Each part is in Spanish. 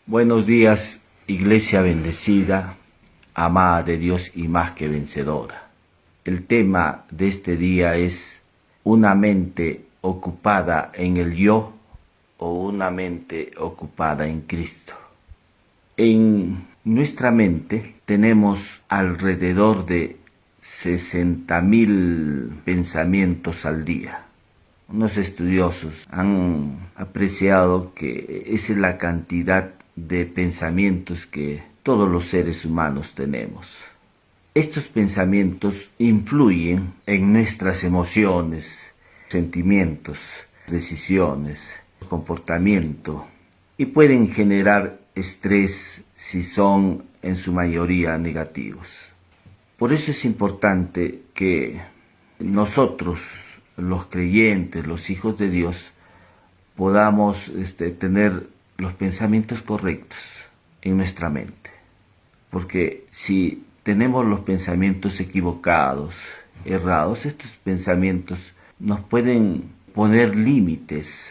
Buenos días, iglesia bendecida, amada de Dios y más que vencedora. El tema de este día es una mente ocupada en el yo o una mente ocupada en Cristo. En nuestra mente tenemos alrededor de 60.000 pensamientos al día. Unos estudiosos han apreciado que esa es la cantidad de pensamientos que todos los seres humanos tenemos. Estos pensamientos influyen en nuestras emociones, sentimientos, decisiones, comportamiento y pueden generar estrés si son en su mayoría negativos. Por eso es importante que nosotros, los creyentes, los hijos de Dios, podamos tener los pensamientos correctos en nuestra mente. Porque si tenemos los pensamientos equivocados, errados, estos pensamientos nos pueden poner límites,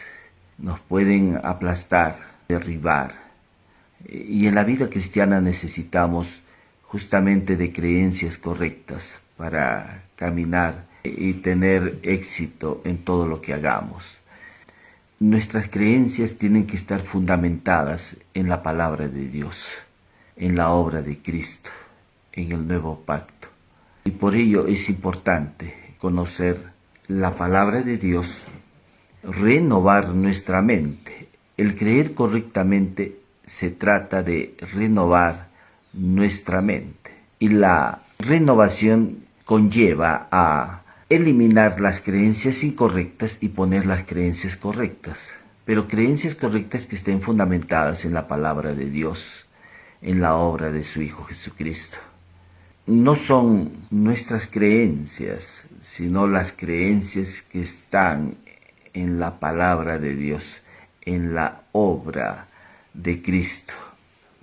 nos pueden aplastar, derribar. Y en la vida cristiana necesitamos justamente de creencias correctas para caminar y tener éxito en todo lo que hagamos. Nuestras creencias tienen que estar fundamentadas en la palabra de Dios, en la obra de Cristo, en el nuevo pacto. Y por ello es importante conocer la palabra de Dios, renovar nuestra mente. El creer correctamente se trata de renovar nuestra mente. Y la renovación conlleva a eliminar las creencias incorrectas y poner las creencias correctas. Pero creencias correctas que estén fundamentadas en la palabra de Dios, en la obra de su Hijo Jesucristo. No son nuestras creencias, sino las creencias que están en la palabra de Dios, en la obra de Cristo.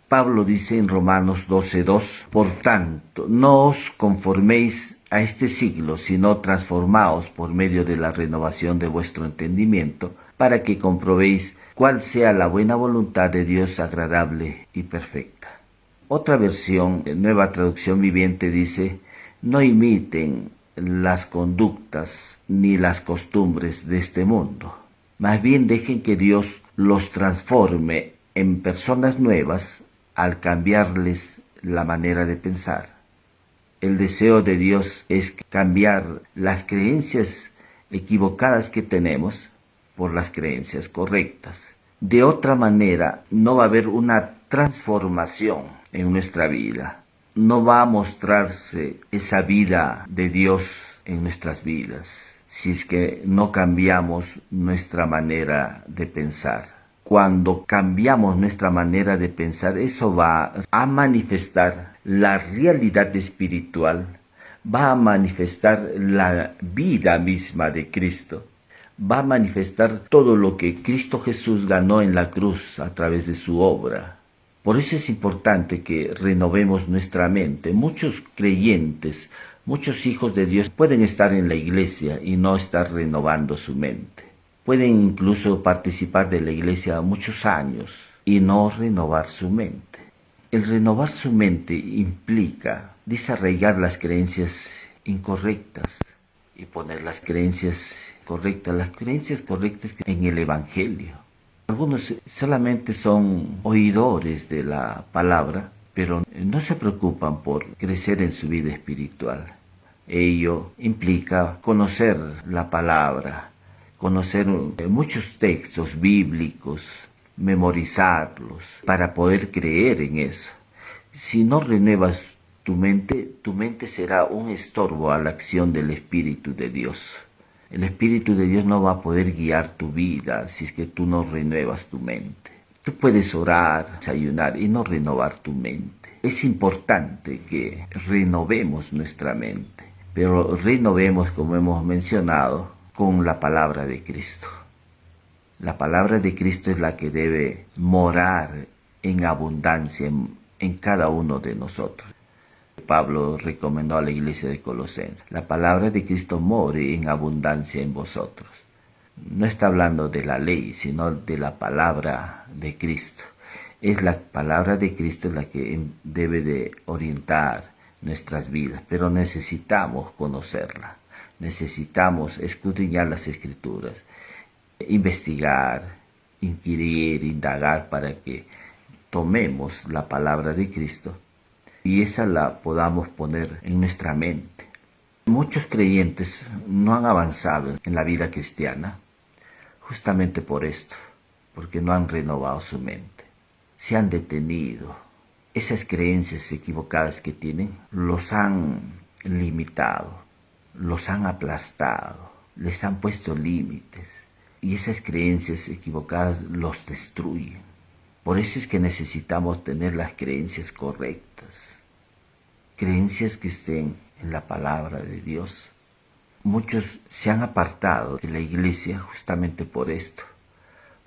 Pablo dice en Romanos 12:2, por tanto, no os conforméis a este siglo, sino transformaos por medio de la renovación de vuestro entendimiento, para que comprobéis cuál sea la buena voluntad de Dios agradable y perfecta. Otra versión, Nueva Traducción Viviente, dice, no imiten las conductas ni las costumbres de este mundo. Más bien dejen que Dios los transforme en personas nuevas al cambiarles la manera de pensar. El deseo de Dios es cambiar las creencias equivocadas que tenemos por las creencias correctas. De otra manera, no va a haber una transformación en nuestra vida. No va a mostrarse esa vida de Dios en nuestras vidas si es que no cambiamos nuestra manera de pensar. Cuando cambiamos nuestra manera de pensar, eso va a manifestar la realidad espiritual, va a manifestar la vida misma de Cristo, va a manifestar todo lo que Cristo Jesús ganó en la cruz a través de su obra. Por eso es importante que renovemos nuestra mente. Muchos creyentes, muchos hijos de Dios pueden estar en la iglesia y no estar renovando su mente. Pueden incluso participar de la iglesia muchos años y no renovar su mente. El renovar su mente implica desarraigar las creencias incorrectas y poner las creencias correctas en el Evangelio. Algunos solamente son oidores de la palabra, pero no se preocupan por crecer en su vida espiritual. Ello implica conocer la palabra, conocer muchos textos bíblicos, memorizarlos para poder creer en eso. Si no renuevas tu mente será un estorbo a la acción del Espíritu de Dios. El Espíritu de Dios no va a poder guiar tu vida si es que tú no renuevas tu mente. Tú puedes orar, ayunar y no renovar tu mente. Es importante que renovemos nuestra mente, pero renovemos, como hemos mencionado, con la palabra de Cristo. La palabra de Cristo es la que debe morar en abundancia en cada uno de nosotros. Pablo recomendó a la iglesia de Colosenses: la palabra de Cristo more en abundancia en vosotros. No está hablando de la ley, sino de la palabra de Cristo. Es la palabra de Cristo la que debe de orientar nuestras vidas, pero necesitamos conocerla, necesitamos escudriñar las Escrituras, investigar, inquirir, indagar para que tomemos la palabra de Cristo y esa la podamos poner en nuestra mente. Muchos creyentes no han avanzado en la vida cristiana justamente por esto, porque no han renovado su mente. Se han detenido. Esas creencias equivocadas que tienen los han limitado, los han aplastado, les han puesto límites y esas creencias equivocadas los destruyen. Por eso es que necesitamos tener las creencias correctas, creencias que estén en la palabra de Dios. Muchos se han apartado de la iglesia justamente por esto,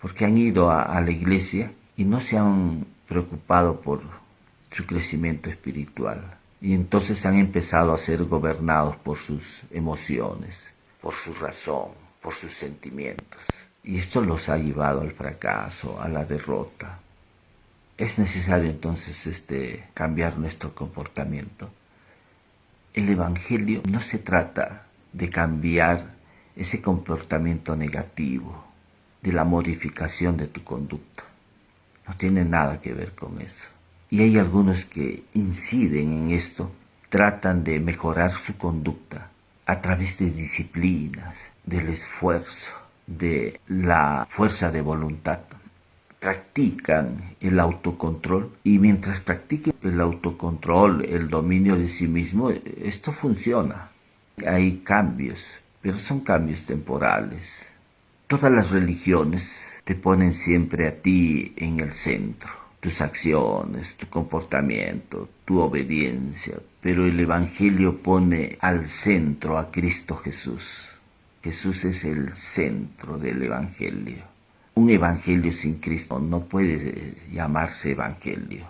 porque han ido a la iglesia y no se han preocupado por su crecimiento espiritual. Y entonces han empezado a ser gobernados por sus emociones, por su razón, por sus sentimientos. Y esto los ha llevado al fracaso, a la derrota. Es necesario entonces cambiar nuestro comportamiento. El Evangelio no se trata de cambiar ese comportamiento negativo, de la modificación de tu conducta. No tiene nada que ver con eso. Y hay algunos que inciden en esto, tratan de mejorar su conducta a través de disciplinas, del esfuerzo, de la fuerza de voluntad. Practican el autocontrol y mientras practiquen el autocontrol, el dominio de sí mismo, esto funciona. Hay cambios, pero son cambios temporales. Todas las religiones te ponen siempre a ti en el centro, tus acciones, tu comportamiento, tu obediencia, pero el Evangelio pone al centro a Cristo Jesús. Jesús es el centro del Evangelio. Un evangelio sin Cristo no puede llamarse evangelio.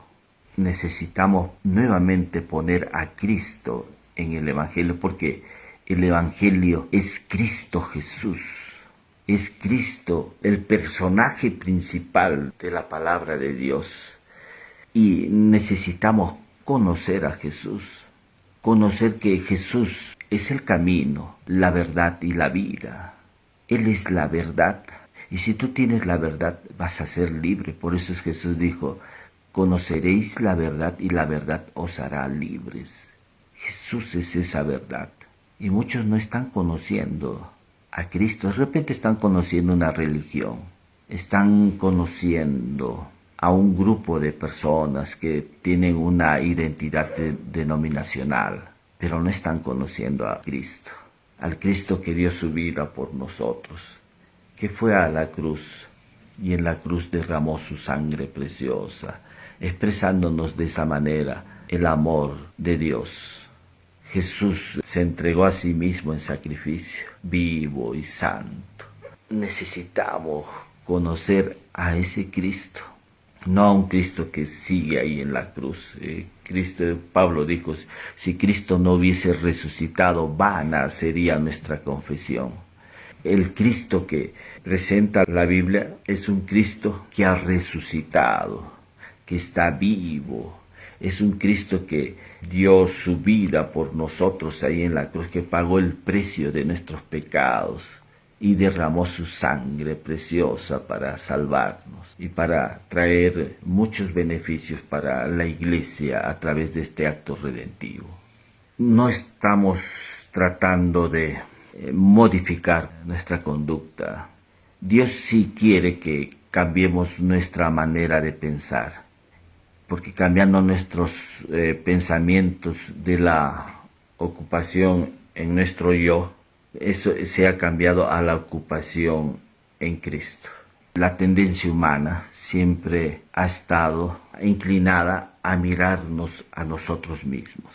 Necesitamos nuevamente poner a Cristo en el evangelio porque el evangelio es Cristo Jesús. Es Cristo el personaje principal de la palabra de Dios. Y necesitamos conocer a Jesús. Conocer que Jesús es el camino, la verdad y la vida. Él es la verdad. Y si tú tienes la verdad, vas a ser libre. Por eso Jesús dijo, conoceréis la verdad y la verdad os hará libres. Jesús es esa verdad. Y muchos no están conociendo a Cristo. De repente están conociendo una religión. Están conociendo a un grupo de personas que tienen una identidad denominacional. Pero no están conociendo a Cristo. Al Cristo que dio su vida por nosotros, que fue a la cruz y en la cruz derramó su sangre preciosa, expresándonos de esa manera el amor de Dios. Jesús se entregó a sí mismo en sacrificio, vivo y santo. Necesitamos conocer a ese Cristo, no a un Cristo que sigue ahí en la cruz. Pablo dijo, si Cristo no hubiese resucitado, vana sería nuestra confesión. El Cristo que presenta la Biblia es un Cristo que ha resucitado, que está vivo. Es un Cristo que dio su vida por nosotros ahí en la cruz, que pagó el precio de nuestros pecados y derramó su sangre preciosa para salvarnos y para traer muchos beneficios para la iglesia a través de este acto redentivo. No estamos tratando de modificar nuestra conducta. Dios sí quiere que cambiemos nuestra manera de pensar, porque cambiando nuestros pensamientos de la ocupación en nuestro yo, eso se ha cambiado a la ocupación en Cristo. La tendencia humana siempre ha estado inclinada a mirarnos a nosotros mismos.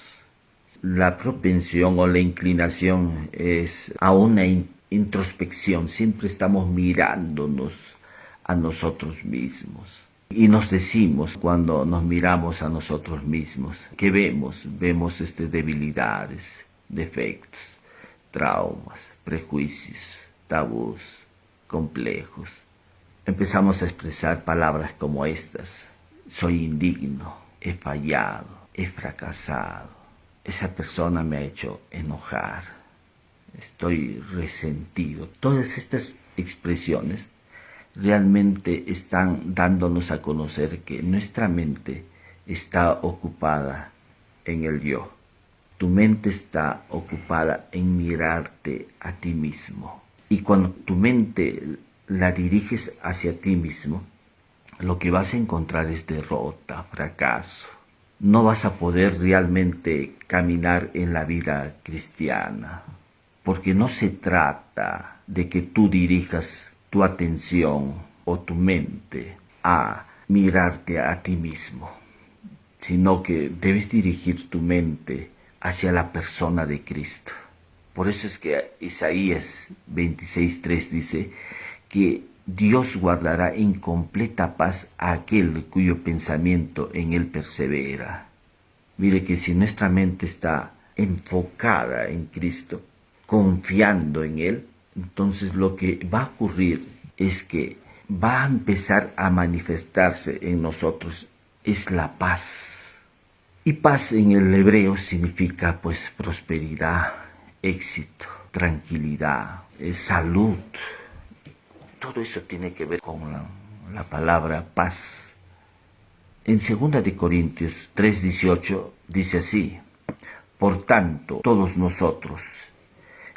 La propensión o la inclinación es a una introspección. Siempre estamos mirándonos a nosotros mismos. Y nos decimos cuando nos miramos a nosotros mismos, ¿qué vemos? Vemos debilidades, defectos, traumas, prejuicios, tabús, complejos. Empezamos a expresar palabras como estas. soy indigno, he fallado, he fracasado, esa persona me ha hecho enojar, estoy resentido. Todas estas expresiones realmente están dándonos a conocer que nuestra mente está ocupada en el yo. Tu mente está ocupada en mirarte a ti mismo. Y cuando tu mente la diriges hacia ti mismo, lo que vas a encontrar es derrota, fracaso. No vas a poder realmente caminar en la vida cristiana, porque no se trata de que tú dirijas tu atención o tu mente a mirarte a ti mismo, sino que debes dirigir tu mente hacia la persona de Cristo. Por eso es que Isaías 26:3 dice que Dios guardará en completa paz a aquel cuyo pensamiento en Él persevera. Mire que si nuestra mente está enfocada en Cristo, confiando en Él, entonces lo que va a ocurrir es que va a empezar a manifestarse en nosotros es la paz. Y paz en el hebreo significa pues prosperidad, éxito, tranquilidad, salud. Todo eso tiene que ver con la palabra paz. En 2 de Corintios 3:18 dice así: por tanto, todos nosotros,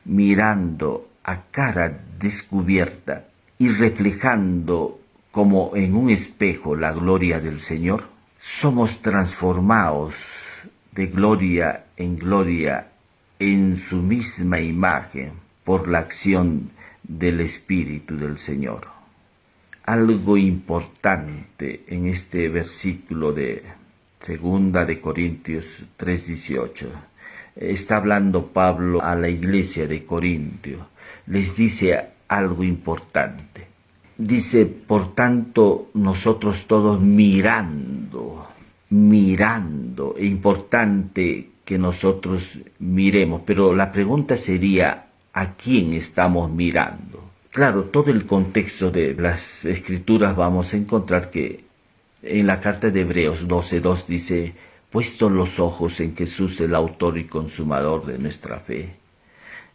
mirando a cara descubierta y reflejando como en un espejo la gloria del Señor, somos transformados de gloria en su misma imagen por la acción del Espíritu del Señor. Algo importante en este versículo de 2 de Corintios 3:18. Está hablando Pablo a la iglesia de Corintio. Les dice algo importante. Dice, por tanto, nosotros todos mirando. Es importante que nosotros miremos, pero la pregunta sería, ¿a quién estamos mirando? Claro, todo el contexto de las Escrituras vamos a encontrar que en la carta de Hebreos 12:2 dice, puesto los ojos en Jesús, el autor y consumador de nuestra fe.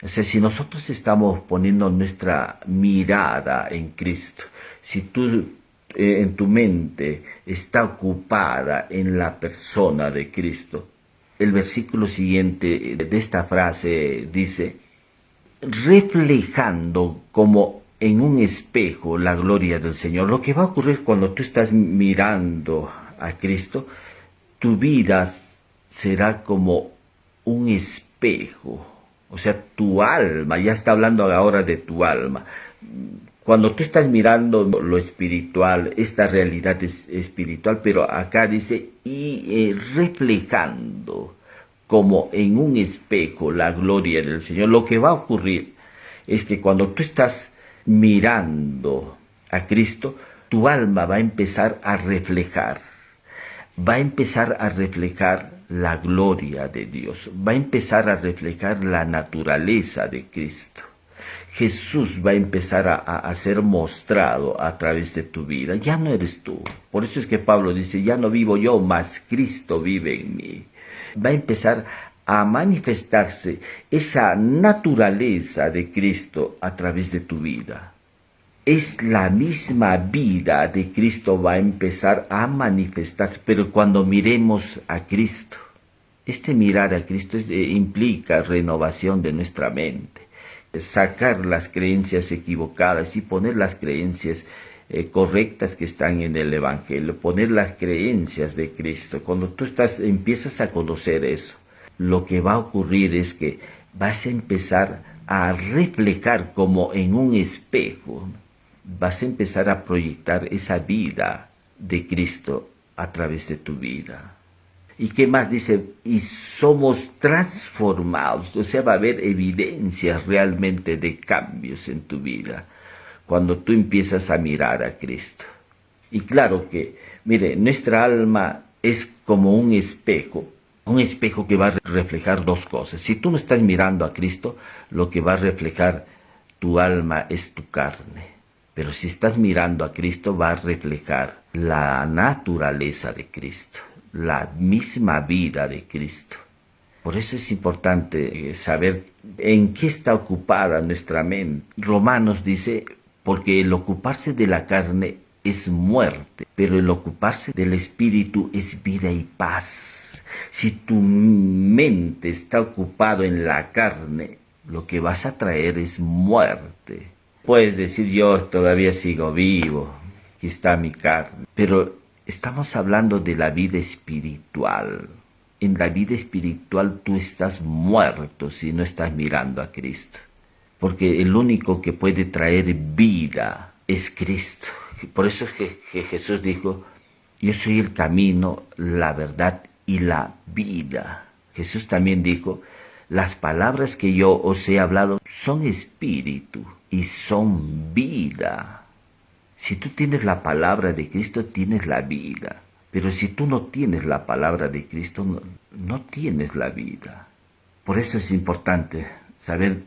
O sea, si nosotros estamos poniendo nuestra mirada en Cristo, si tú en tu mente está ocupada en la persona de Cristo, el versículo siguiente de esta frase dice, reflejando como en un espejo la gloria del Señor. Lo que va a ocurrir cuando tú estás mirando a Cristo, tu vida será como un espejo. O sea, tu alma, ya está hablando ahora de tu alma. Cuando tú estás mirando lo espiritual, esta realidad es espiritual, pero acá dice, y reflejando como en un espejo la gloria del Señor. Lo que va a ocurrir es que cuando tú estás mirando a Cristo, tu alma va a empezar a reflejar la gloria de Dios, va a empezar a reflejar la naturaleza de Cristo. Jesús va a empezar a ser mostrado a través de tu vida. Ya no eres tú. Por eso es que Pablo dice, ya no vivo yo, mas Cristo vive en mí. Va a empezar a manifestarse esa naturaleza de Cristo a través de tu vida. Es la misma vida de Cristo va a empezar a manifestarse, pero cuando miremos a Cristo, este mirar a Cristo implica renovación de nuestra mente, sacar las creencias equivocadas y poner las creencias correctas que están en el Evangelio, poner las creencias de Cristo. Cuando tú empiezas a conocer eso, lo que va a ocurrir es que vas a empezar a reflejar como en un espejo, vas a empezar a proyectar esa vida de Cristo a través de tu vida. ¿Y qué más dice? Y somos transformados, o sea, va a haber evidencias realmente de cambios en tu vida cuando tú empiezas a mirar a Cristo. Y claro que, mire, nuestra alma es como un espejo que va a reflejar dos cosas. Si tú no estás mirando a Cristo, lo que va a reflejar tu alma es tu carne. Pero si estás mirando a Cristo, va a reflejar la naturaleza de Cristo, la misma vida de Cristo. Por eso es importante saber en qué está ocupada nuestra mente. Romanos dice, porque el ocuparse de la carne es muerte, pero el ocuparse del espíritu es vida y paz. Si tu mente está ocupado en la carne, lo que vas a traer es muerte. Puedes decir, yo todavía sigo vivo, aquí está mi carne, pero estamos hablando de la vida espiritual. En la vida espiritual tú estás muerto si no estás mirando a Cristo, porque el único que puede traer vida es Cristo. Por eso es que Jesús dijo, yo soy el camino, la verdad y la vida. Jesús también dijo, las palabras que yo os he hablado son espíritu y son vida. Si tú tienes la palabra de Cristo, tienes la vida. Pero si tú no tienes la palabra de Cristo, no tienes la vida. Por eso es importante saber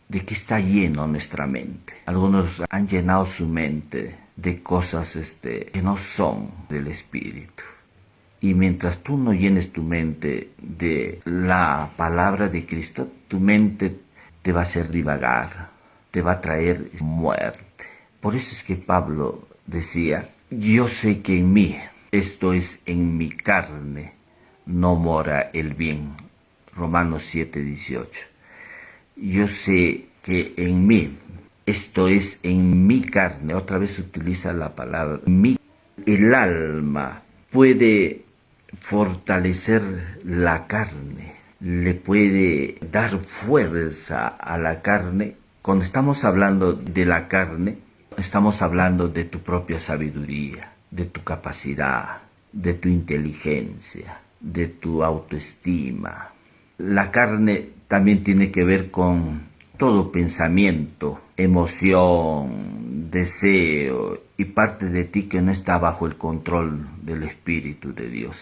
de qué está lleno nuestra mente. Algunos han llenado su mente de cosas que no son del Espíritu. Y mientras tú no llenes tu mente de la palabra de Cristo, tu mente te va a hacer divagar, te va a traer muerte. Por eso es que Pablo decía, yo sé que en mí, esto es en mi carne, no mora el bien. Romanos 7:18. Yo sé que en mí, esto es en mi carne, otra vez utiliza la palabra mi, el alma puede fortalecer la carne, le puede dar fuerza a la carne. Cuando estamos hablando de la carne, estamos hablando de tu propia sabiduría, de tu capacidad, de tu inteligencia, de tu autoestima. La carne también tiene que ver con todo pensamiento, emoción, deseo y parte de ti que no está bajo el control del Espíritu de Dios.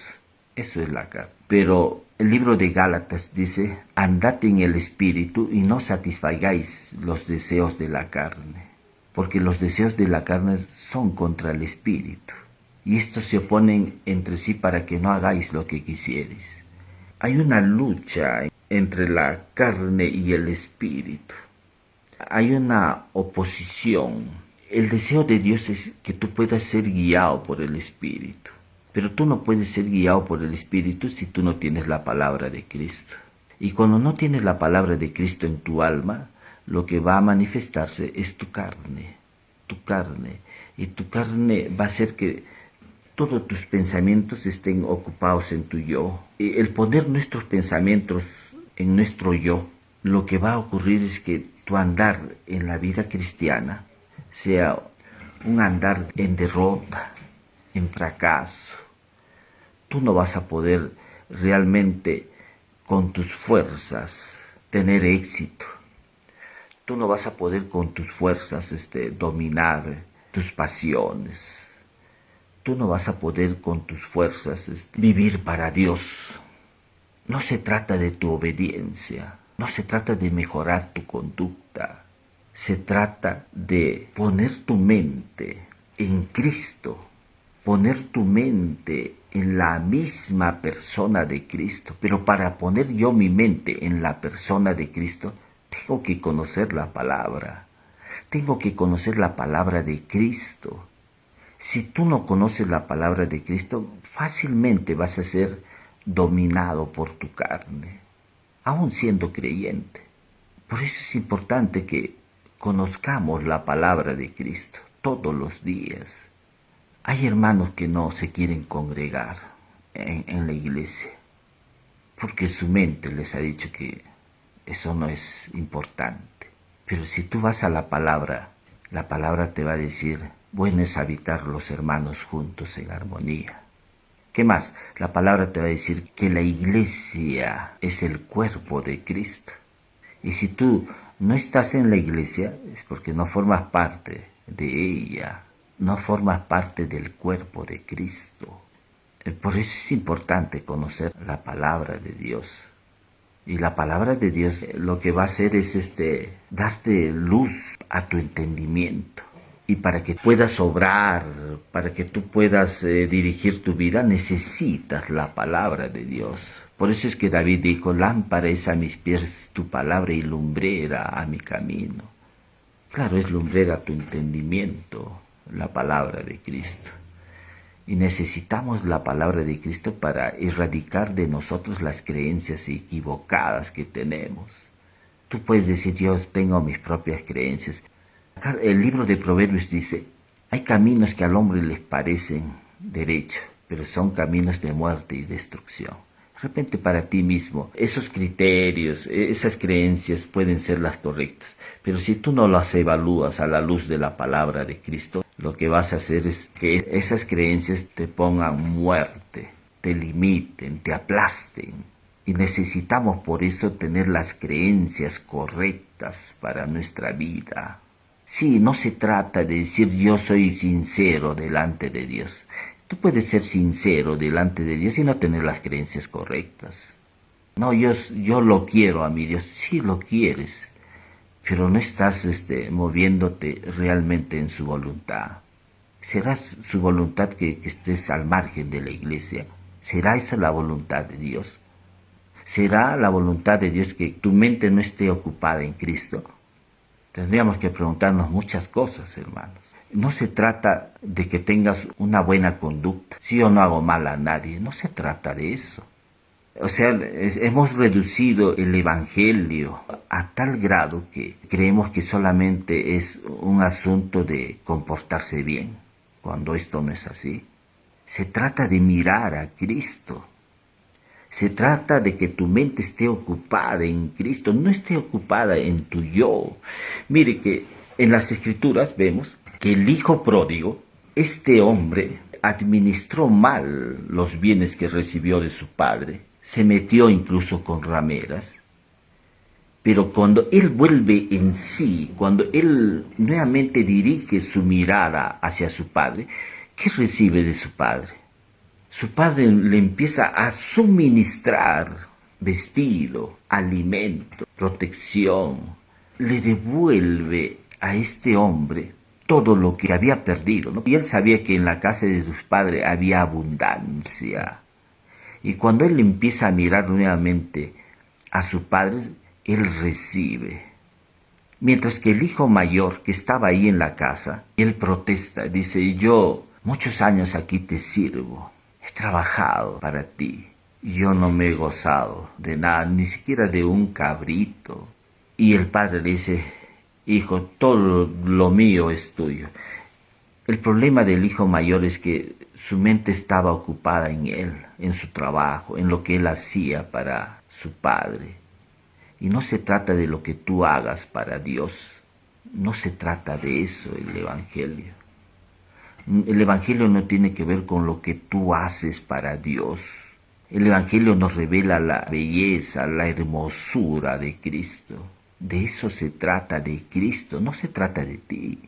Eso es la carne. Pero el libro de Gálatas dice, andad en el Espíritu y no satisfagáis los deseos de la carne, porque los deseos de la carne son contra el Espíritu, y estos se oponen entre sí para que no hagáis lo que quisierais. Hay una lucha entre la carne y el Espíritu. Hay una oposición. El deseo de Dios es que tú puedas ser guiado por el Espíritu. Pero tú no puedes ser guiado por el Espíritu si tú no tienes la palabra de Cristo. Y cuando no tienes la palabra de Cristo en tu alma, lo que va a manifestarse es tu carne. Tu carne. Y tu carne va a hacer que todos tus pensamientos estén ocupados en tu yo. El poner nuestros pensamientos en nuestro yo, lo que va a ocurrir es que tu andar en la vida cristiana sea un andar en derrota, en fracaso. Tú no vas a poder realmente con tus fuerzas tener éxito. Tú no vas a poder con tus fuerzas dominar tus pasiones. Tú no vas a poder con tus fuerzas vivir para Dios. No se trata de tu obediencia, no se trata de mejorar tu conducta. Se trata de poner tu mente en Cristo, poner tu mente en la misma persona de Cristo. Pero para poner yo mi mente en la persona de Cristo, tengo que conocer la palabra. Tengo que conocer la palabra de Cristo. Si tú no conoces la palabra de Cristo, fácilmente vas a ser dominado por tu carne, aún siendo creyente. Por eso es importante que conozcamos la palabra de Cristo todos los días. Hay hermanos que no se quieren congregar en la iglesia, porque su mente les ha dicho que eso no es importante. Pero si tú vas a la palabra te va a decir, bueno es habitar los hermanos juntos en armonía. ¿Qué más? La palabra te va a decir que la iglesia es el cuerpo de Cristo. Y si tú no estás en la iglesia, es porque no formas parte de ella, no formas parte del cuerpo de Cristo. Por eso es importante conocer la palabra de Dios. Y la palabra de Dios lo que va a hacer es darte luz a tu entendimiento. Y para que puedas obrar, para que tú puedas dirigir tu vida, necesitas la palabra de Dios. Por eso es que David dijo, lámpara es a mis pies tu palabra y lumbrera a mi camino. Claro, es lumbrera tu entendimiento, la palabra de Cristo. Y necesitamos la palabra de Cristo para erradicar de nosotros las creencias equivocadas que tenemos. Tú puedes decir, yo tengo mis propias creencias. Acá el libro de Proverbios dice, hay caminos que al hombre les parecen derechos, pero son caminos de muerte y destrucción. De repente para ti mismo, esos criterios, esas creencias pueden ser las correctas, pero si tú no las evalúas a la luz de la palabra de Cristo, lo que vas a hacer es que esas creencias te pongan muerte, te limiten, te aplasten. Y necesitamos por eso tener las creencias correctas para nuestra vida. Sí, no se trata de decir yo soy sincero delante de Dios. Tú puedes ser sincero delante de Dios y no tener las creencias correctas. No, yo lo quiero a mi Dios. Sí lo quieres, pero no estás moviéndote realmente en su voluntad. ¿Será su voluntad que estés al margen de la iglesia? ¿Será esa la voluntad de Dios? ¿Será la voluntad de Dios que tu mente no esté ocupada en Cristo? Tendríamos que preguntarnos muchas cosas, hermanos. No se trata de que tengas una buena conducta. Si yo no hago mal a nadie, no se trata de eso. O sea, hemos reducido el evangelio a tal grado que creemos que solamente es un asunto de comportarse bien, cuando esto no es así. Se trata de mirar a Cristo. Se trata de que tu mente esté ocupada en Cristo, no esté ocupada en tu yo. Mire que en las Escrituras vemos que el hijo pródigo, este hombre, administró mal los bienes que recibió de su padre, se metió incluso con rameras, pero cuando él vuelve en sí, cuando él nuevamente dirige su mirada hacia su padre, ¿qué recibe de su padre? Su padre le empieza a suministrar vestido, alimento, protección, le devuelve a este hombre todo lo que había perdido, ¿no? Y él sabía que en la casa de sus padres había abundancia. Y cuando él empieza a mirar nuevamente a su padre, él recibe. Mientras que el hijo mayor que estaba ahí en la casa, él protesta, dice, yo muchos años aquí te sirvo, he trabajado para ti, yo no me he gozado de nada, ni siquiera de un cabrito. Y el padre le dice, hijo, todo lo mío es tuyo. El problema del hijo mayor es que su mente estaba ocupada en él, en su trabajo, en lo que él hacía para su padre. Y no se trata de lo que tú hagas para Dios. No se trata de eso el Evangelio. El Evangelio no tiene que ver con lo que tú haces para Dios. El Evangelio nos revela la belleza, la hermosura de Cristo. De eso se trata, de Cristo, no se trata de ti.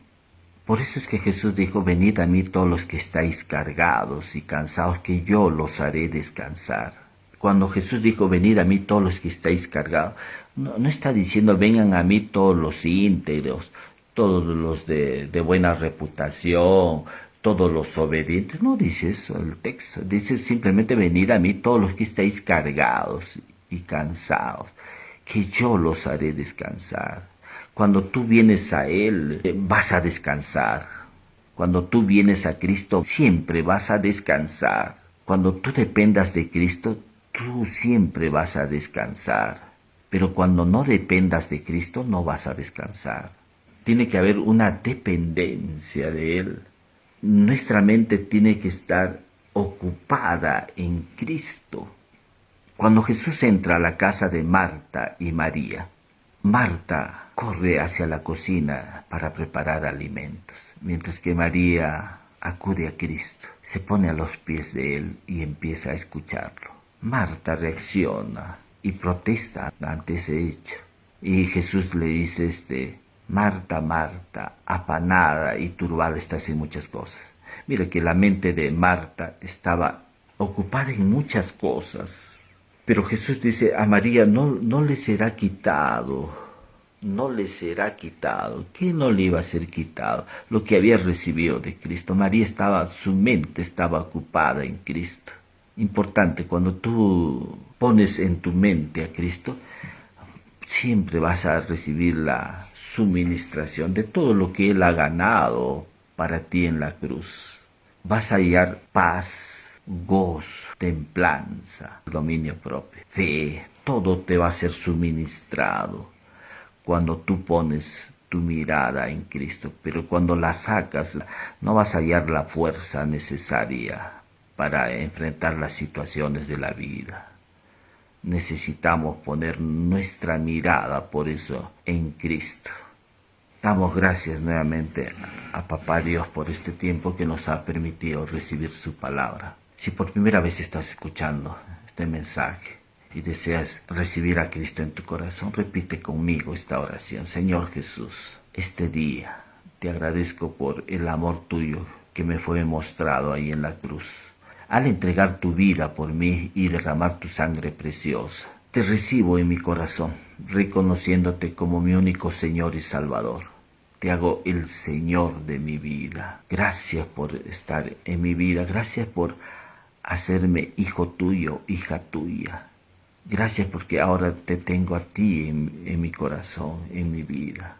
Por eso es que Jesús dijo, venid a mí todos los que estáis cargados y cansados, que yo los haré descansar. Cuando Jesús dijo, venid a mí todos los que estáis cargados, no está diciendo, vengan a mí todos los íntegros, todos los de buena reputación, todos los obedientes. No dice eso el texto, dice simplemente, venid a mí todos los que estáis cargados y cansados, que yo los haré descansar. Cuando tú vienes a Él, vas a descansar. Cuando tú vienes a Cristo, siempre vas a descansar. Cuando tú dependas de Cristo, tú siempre vas a descansar. Pero cuando no dependas de Cristo, no vas a descansar. Tiene que haber una dependencia de Él. Nuestra mente tiene que estar ocupada en Cristo. Cuando Jesús entra a la casa de Marta y María, Marta corre hacia la cocina para preparar alimentos, mientras que María acude a Cristo, se pone a los pies de Él y empieza a escucharlo. Marta reacciona y protesta ante ese hecho. Y Jesús le dice, Marta, Marta, afanada y turbada estás en muchas cosas. Mira que la mente de Marta estaba ocupada en muchas cosas. Pero Jesús dice, a María no le será quitado no le será quitado. ¿Qué no le iba a ser quitado? Lo que había recibido de Cristo. Su mente estaba ocupada en Cristo. Importante, cuando tú pones en tu mente a Cristo, siempre vas a recibir la suministración de todo lo que Él ha ganado para ti en la cruz. Vas a hallar paz, gozo, templanza, dominio propio, fe, todo te va a ser suministrado cuando tú pones tu mirada en Cristo, pero cuando la sacas no vas a hallar la fuerza necesaria para enfrentar las situaciones de la vida. Necesitamos poner nuestra mirada, por eso, en Cristo. Damos gracias nuevamente a Papá Dios por este tiempo que nos ha permitido recibir su palabra. Si por primera vez estás escuchando este mensaje y deseas recibir a Cristo en tu corazón, repite conmigo esta oración. Señor Jesús, este día te agradezco por el amor tuyo que me fue mostrado ahí en la cruz. Al entregar tu vida por mí y derramar tu sangre preciosa, te recibo en mi corazón, reconociéndote como mi único Señor y Salvador. Te hago el Señor de mi vida. Gracias por estar en mi vida. Gracias por hacerme hijo tuyo, hija tuya. Gracias porque ahora te tengo a ti en mi corazón, en mi vida.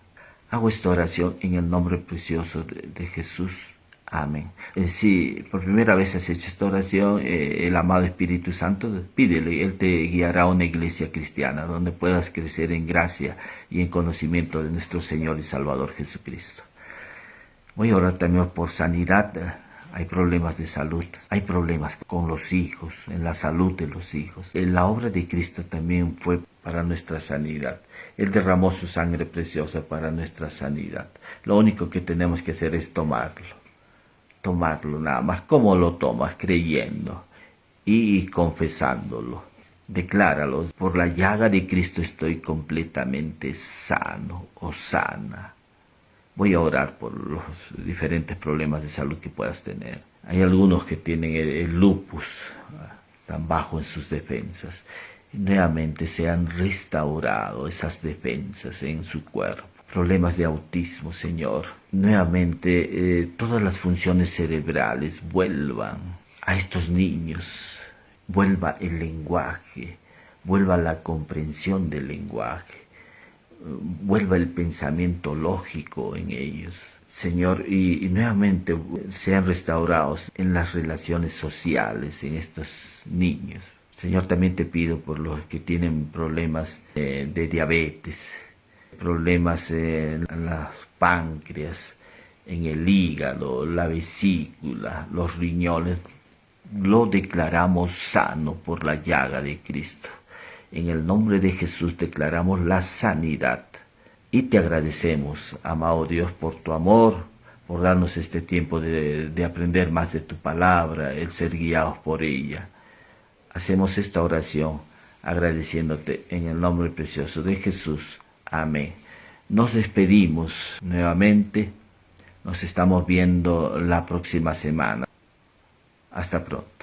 Hago esta oración en el nombre precioso de Jesús. Amén. Si por primera vez has hecho esta oración, el amado Espíritu Santo, pídele, Él te guiará a una iglesia cristiana donde puedas crecer en gracia y en conocimiento de nuestro Señor y Salvador Jesucristo. Voy a orar también por sanidad. Hay problemas de salud, hay problemas con los hijos, en la salud de los hijos. La obra de Cristo también fue para nuestra sanidad. Él derramó su sangre preciosa para nuestra sanidad. Lo único que tenemos que hacer es tomarlo nada más. ¿Cómo lo tomas? Creyendo y confesándolo. Decláralo. Por la llaga de Cristo estoy completamente sano o sana. Voy a orar por los diferentes problemas de salud que puedas tener. Hay algunos que tienen el lupus tan bajo en sus defensas. Nuevamente se han restaurado esas defensas en su cuerpo. Problemas de autismo, Señor. Nuevamente todas las funciones cerebrales vuelvan a estos niños. Vuelva el lenguaje, vuelva la comprensión del lenguaje, vuelva el pensamiento lógico en ellos. Señor, y nuevamente sean restaurados en las relaciones sociales en estos niños. Señor, también te pido por los que tienen problemas de diabetes, problemas en las páncreas, en el hígado, la vesícula, los riñones, lo declaramos sano por la llaga de Cristo. En el nombre de Jesús declaramos la sanidad y te agradecemos, amado Dios, por tu amor, por darnos este tiempo de aprender más de tu palabra, el ser guiados por ella. Hacemos esta oración agradeciéndote en el nombre precioso de Jesús. Amén. Nos despedimos nuevamente. Nos estamos viendo la próxima semana. Hasta pronto.